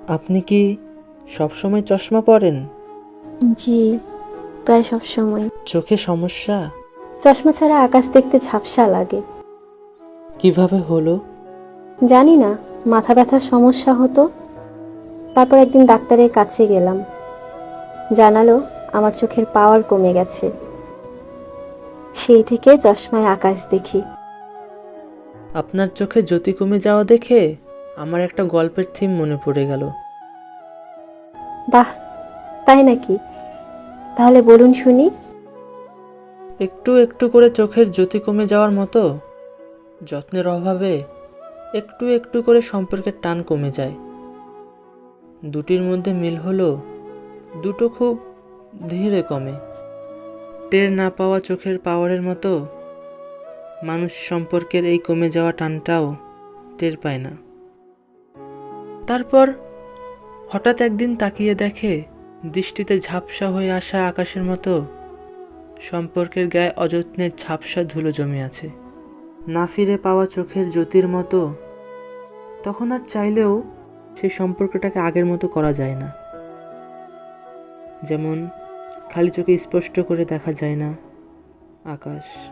আপনি কি সবসময় চশমা পরেন? জি, প্রায় সব সময়। চোখে সমস্যা? চশমা ছাড়া আকাশ দেখতে ঝাপসা লাগে। কিভাবে হলো? জানি না, মাথা ব্যথার সমস্যা হতো। তারপর একদিন ডাক্তারের কাছে গেলাম। জানালো আমার চোখের পাওয়ার কমে গেছে। সেই থেকে চশমায় আকাশ দেখি। আপনার চোখে জ্যোতি কমে যাওয়া দেখে আমার একটা গল্পের থিম মনে পড়ে গেল। বাহ, তাই নাকি? তাহলে বলুন শুনি। একটু একটু করে চোখের জ্যোতি কমে যাওয়ার মতো যত্নের অভাবে একটু একটু করে সম্পর্কের টান কমে যায়। দুটির মধ্যে মিল হলো দুটো খুব ধীরে কমে। টের না পাওয়া চোখের পাওয়ারের মতো মানুষ সম্পর্কের এই কমে যাওয়া টানটাও টের পায় না। তারপর হঠাৎ একদিন তাকিয়ে দেখে দৃষ্টিতে ঝাপসা হয়ে আসা আকাশের মতো সম্পর্কের গায়ে অযত্নের ঝাপসা ধুলো জমে আছে। না ফিরে পাওয়া চোখের জ্যোতির মতো তখন আর চাইলেও সেই সম্পর্কটাকে আগের মতো করা যায় না। যেমন খালি চোখে স্পষ্ট করে দেখা যায় না আকাশ।